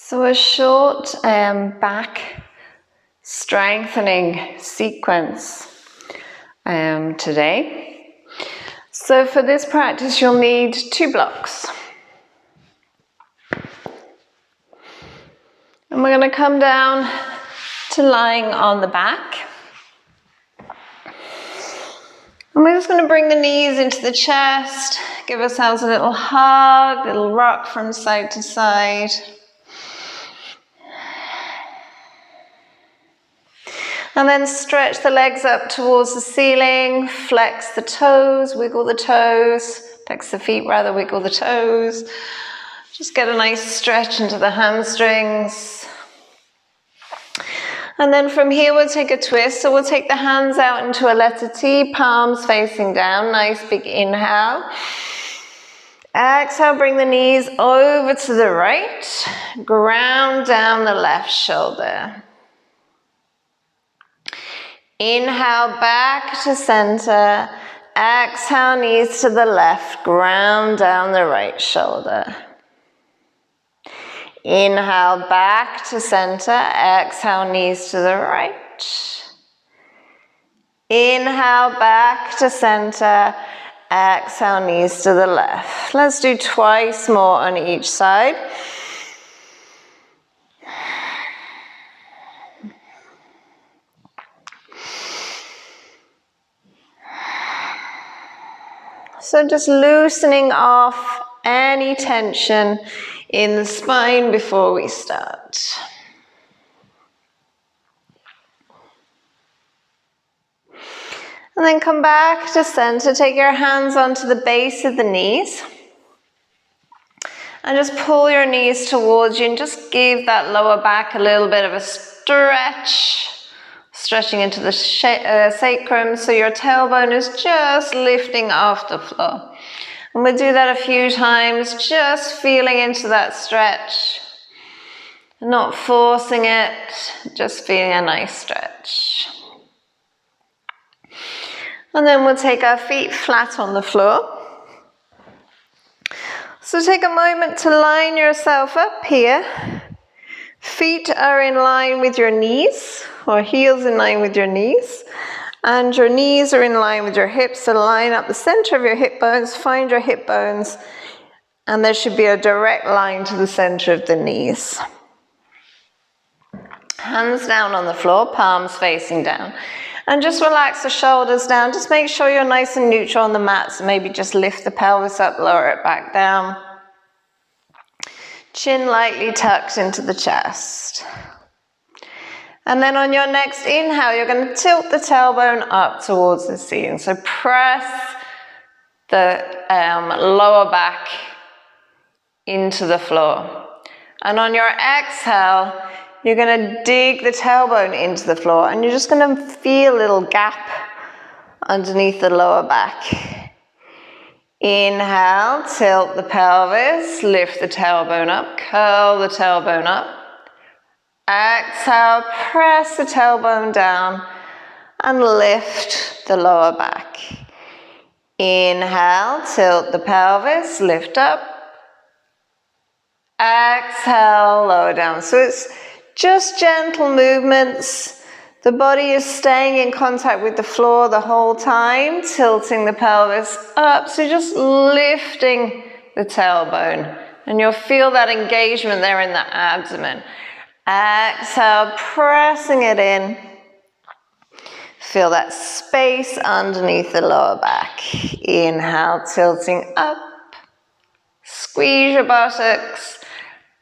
So a short back strengthening sequence today. So for this practice you'll need 2 blocks. And we're going to come down to lying on the back. And we're just going to bring the knees into the chest, give ourselves a little hug, little rock from side to side. And then stretch the legs up towards the ceiling, flex the toes, wiggle the toes, flex the feet rather, wiggle the toes. Just get a nice stretch into the hamstrings. And then from here we'll take a twist. So we'll take the hands out into a letter T, palms facing down. Nice big inhale. Exhale, bring the knees over to the right. Ground down the left shoulder. Inhale back to center. Exhale, knees to the left. Ground down the right shoulder. Inhale back to center. Exhale, knees to the right. Inhale back to center. Exhale, knees to the left. Let's do twice more on each side. So just loosening off any tension in the spine before we start. And then come back to center. Take your hands onto the base of the knees. And just pull your knees towards you and just give that lower back a little bit of a stretch. Stretching into the sacrum, so your tailbone is just lifting off the floor. And we'll do that a few times, just feeling into that stretch. Not forcing it, just feeling a nice stretch. And then we'll take our feet flat on the floor. So take a moment to line yourself up here. Feet are in line with your knees, or heels in line with your knees. And your knees are in line with your hips, so line up the center of your hip bones, find your hip bones, and there should be a direct line to the center of the knees. Hands down on the floor, palms facing down. And just relax the shoulders down. Just make sure you're nice and neutral on the mat, so maybe just lift the pelvis up, lower it back down. Chin lightly tucked into the chest. And then on your next inhale, you're going to tilt the tailbone up towards the ceiling. So press the lower back into the floor. And on your exhale, you're going to dig the tailbone into the floor. And you're just going to feel a little gap underneath the lower back. Inhale, tilt the pelvis, lift the tailbone up, curl the tailbone up. Exhale, press the tailbone down and lift the lower back. Inhale, tilt the pelvis, lift up. Exhale, lower down. So it's just gentle movements. The body is staying in contact with the floor the whole time, tilting the pelvis up. So just lifting the tailbone. And you'll feel that engagement there in the abdomen. Exhale, pressing it in. Feel that space underneath the lower back. Inhale, tilting up. Squeeze your buttocks.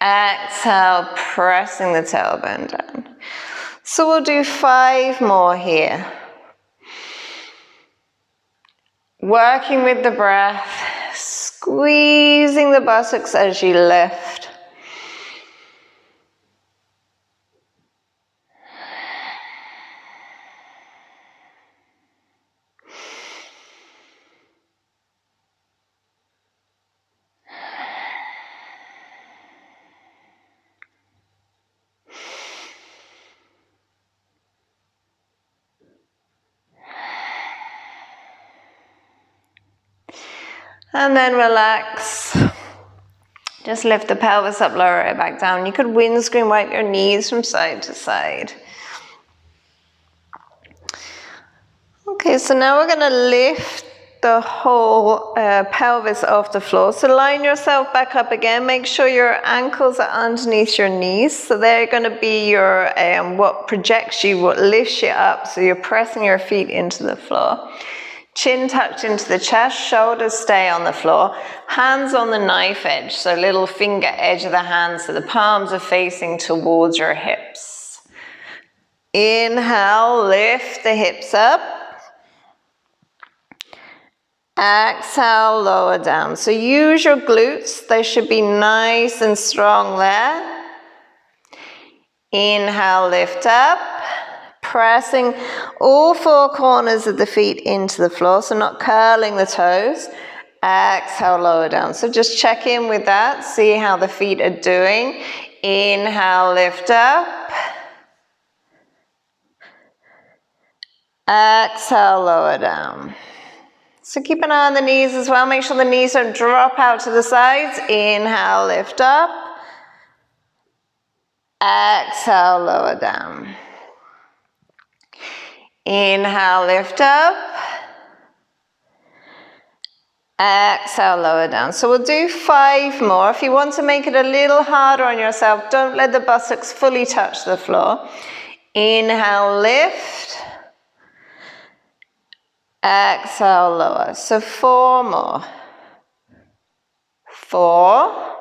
Exhale, pressing the tailbone down. So we'll do 5 more here. Working with the breath, squeezing the buttocks as you lift. And then relax. Just lift the pelvis up, lower it back down. You could windscreen wipe your knees from side to side. Okay, so now we're going to lift the whole pelvis off the floor. So line yourself back up again. Make sure your ankles are underneath your knees. So they're going to be your what projects you, what lifts you up. So you're pressing your feet into the floor. Chin tucked into the chest, shoulders stay on the floor. Hands on the knife edge, so little finger edge of the hands, so the palms are facing towards your hips. Inhale, lift the hips up. Exhale, lower down. So use your glutes. They should be nice and strong there. Inhale, lift up. Pressing all four corners of the feet into the floor, so not curling the toes. Exhale, lower down. So just check in with that. See how the feet are doing. Inhale, lift up. Exhale, lower down. So keep an eye on the knees as well. Make sure the knees don't drop out to the sides. Inhale, lift up. Exhale, lower down. Inhale, lift up. Exhale, lower down. So we'll do 5 more. If you want to make it a little harder on yourself, don't let the buttocks fully touch the floor. Inhale, lift. Exhale, lower. So 4 more. 4.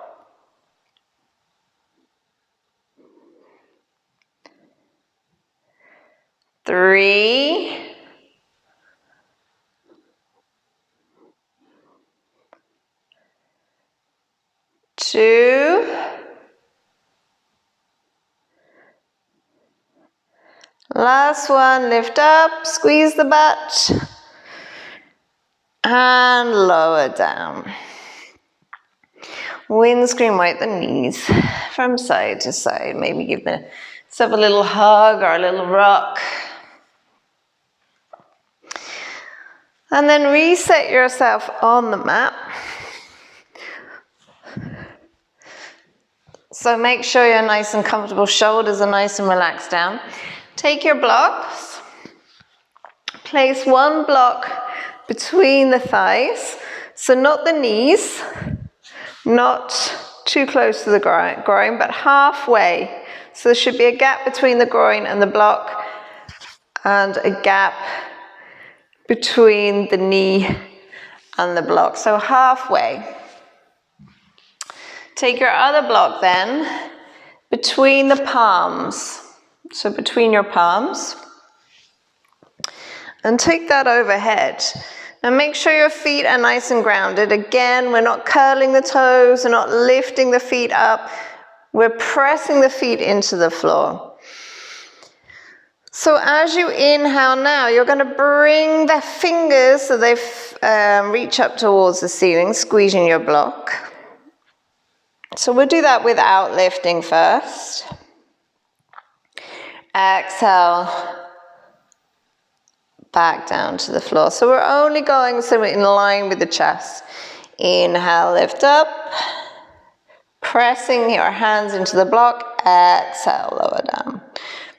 3. 2. Last one, lift up, squeeze the butt, and lower down. Windscreen wipe the knees from side to side. Maybe give yourself a little hug or a little rock. And then reset yourself on the mat. So make sure you're nice and comfortable, shoulders are nice and relaxed down. Take your blocks, place one block between the thighs, so not the knees, not too close to the groin, but halfway. So there should be a gap between the groin and the block, and a gap between the knee and the block, so halfway. Take your other block then, between the palms, so between your palms, and take that overhead. Now make sure your feet are nice and grounded. Again, we're not curling the toes, we're not lifting the feet up, we're pressing the feet into the floor. So as you inhale now, you're going to bring the fingers so they reach up towards the ceiling, squeezing your block. So we'll do that without lifting first. Exhale, back down to the floor. So we're only going so we're in line with the chest. Inhale, lift up. Pressing your hands into the block. Exhale, lower down.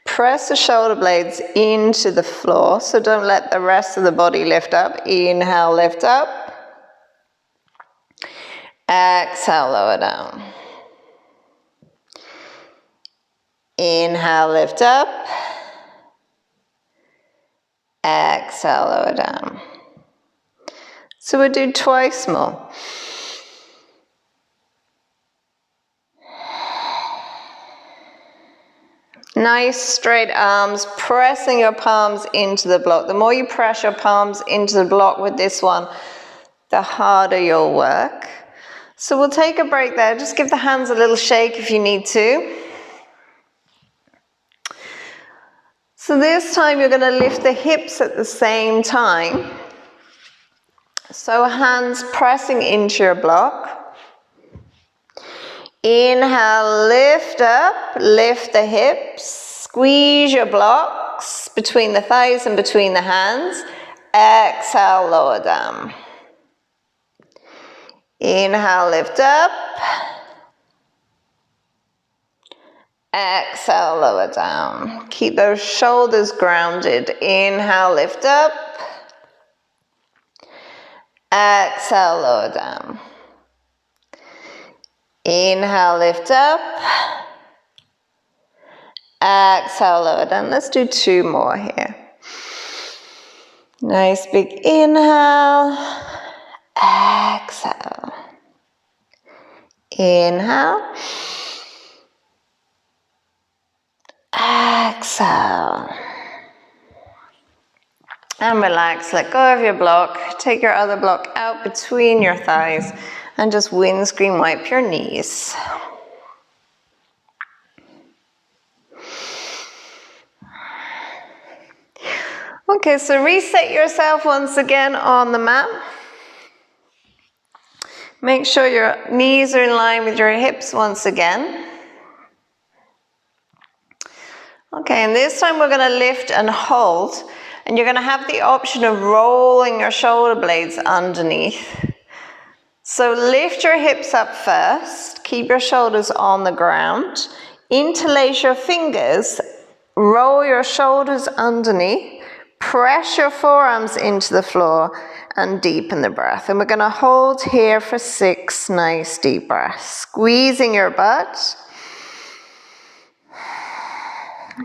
Press the shoulder blades into the floor, so don't let the rest of the body lift up. Inhale, lift up. Exhale, lower down. Inhale, lift up. Exhale, lower down. So we'll do twice more. Nice straight arms, pressing your palms into the block. The more you press your palms into the block with this one, the harder you'll work. So we'll take a break there. Just give the hands a little shake if you need to. So this time you're going to lift the hips at the same time. So hands pressing into your block. Inhale, lift up, lift the hips, squeeze your blocks between the thighs and between the hands. Exhale, lower down. Inhale, lift up. Exhale, lower down. Keep those shoulders grounded. Inhale, lift up. Exhale, lower down. Inhale, lift up. Exhale, lower down. Let's do 2 more here. Nice big inhale. Exhale. Inhale. Exhale. And relax, let go of your block. Take your other block out between your thighs and just windscreen wipe your knees. Okay, so reset yourself once again on the mat. Make sure your knees are in line with your hips once again. Okay, and this time we're going to lift and hold, and you're going to have the option of rolling your shoulder blades underneath. So lift your hips up first, keep your shoulders on the ground, interlace your fingers, roll your shoulders underneath, press your forearms into the floor and deepen the breath. And we're going to hold here for 6 nice deep breaths, squeezing your butt.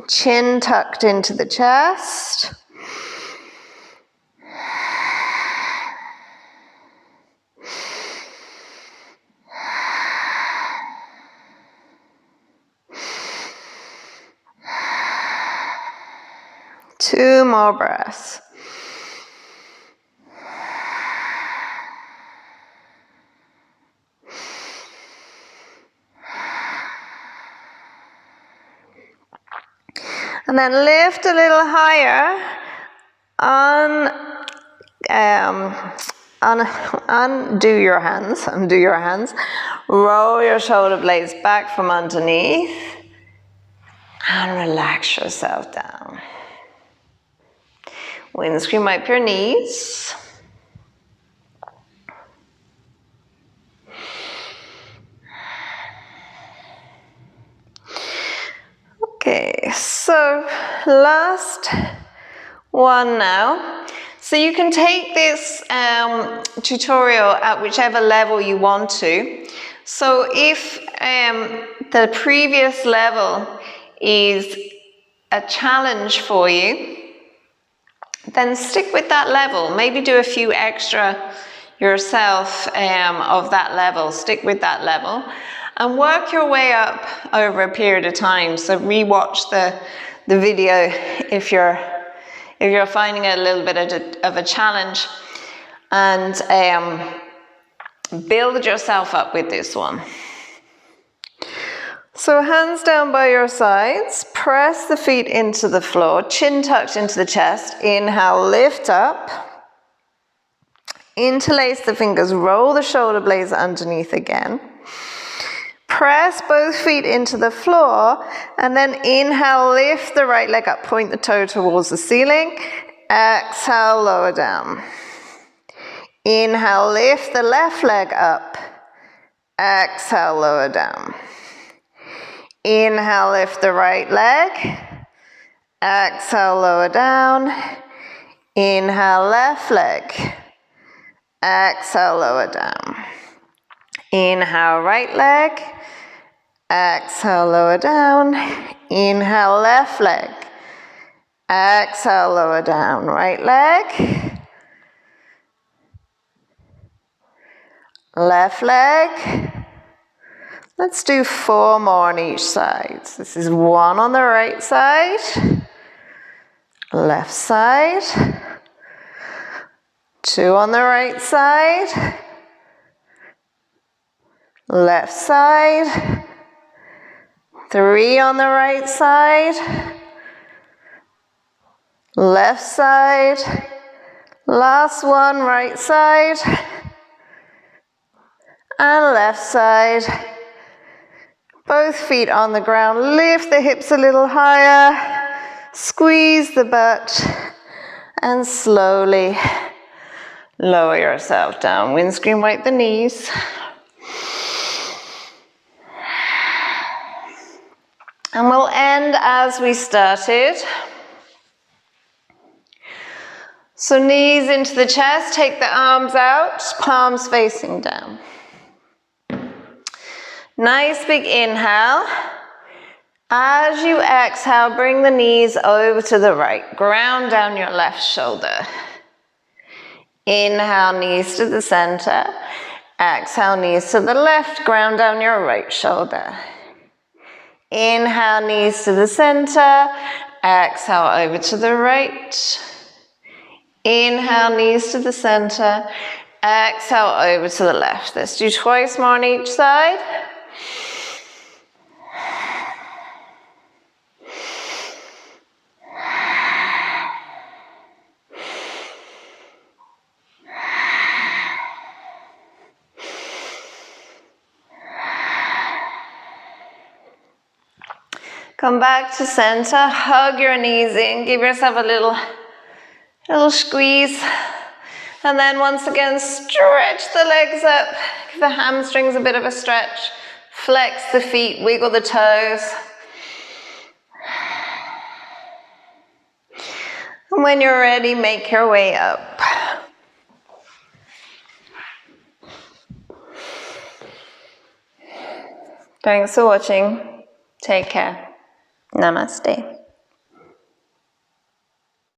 Chin tucked into the chest. Two more breaths. And then lift a little higher. Undo your hands. Roll your shoulder blades back from underneath. And relax yourself down. Windscreen wipe your knees. Okay, so last one now. So you can take this tutorial at whichever level you want to. So if the previous level is a challenge for you, then stick with that level. Maybe do a few extra yourself of that level. Stick with that level and work your way up over a period of time. So rewatch the video if you're finding it a little bit of a challenge, and build yourself up with this one. So hands down by your sides, press the feet into the floor, chin tucked into the chest. Inhale, lift up. Interlace the fingers, roll the shoulder blades underneath again. Press both feet into the floor, and then inhale, lift the right leg up, point the toe towards the ceiling. Exhale, lower down. Inhale, lift the left leg up. Exhale, lower down. Inhale, lift the right leg. Exhale, lower down. Inhale, left leg. Exhale, lower down. Inhale, right leg. Exhale, lower down. Inhale, left leg. Exhale, lower down. Right leg. Left leg. Let's do 4 more on each side. This is 1 on the right side. Left side. 2 on the right side. Left side. 3 on the right side. Left side. Last one, right side. And left side. Both feet on the ground. Lift the hips a little higher. Squeeze the butt. And slowly lower yourself down. Windscreen wipe the knees. And we'll end as we started. So knees into the chest, take the arms out, palms facing down. Nice big inhale. As you exhale, bring the knees over to the right. Ground down your left shoulder. Inhale, knees to the center. Exhale, knees to the left. Ground down your right shoulder. Inhale, knees to the center. Exhale, over to the right. Inhale, knees to the center. Exhale, over to the left. Let's do twice more on each side. Come back to center, hug your knees in, give yourself a little squeeze. And then once again, stretch the legs up, give the hamstrings a bit of a stretch. Flex the feet, wiggle the toes. And when you're ready, make your way up. Thanks for watching. Take care. Namaste.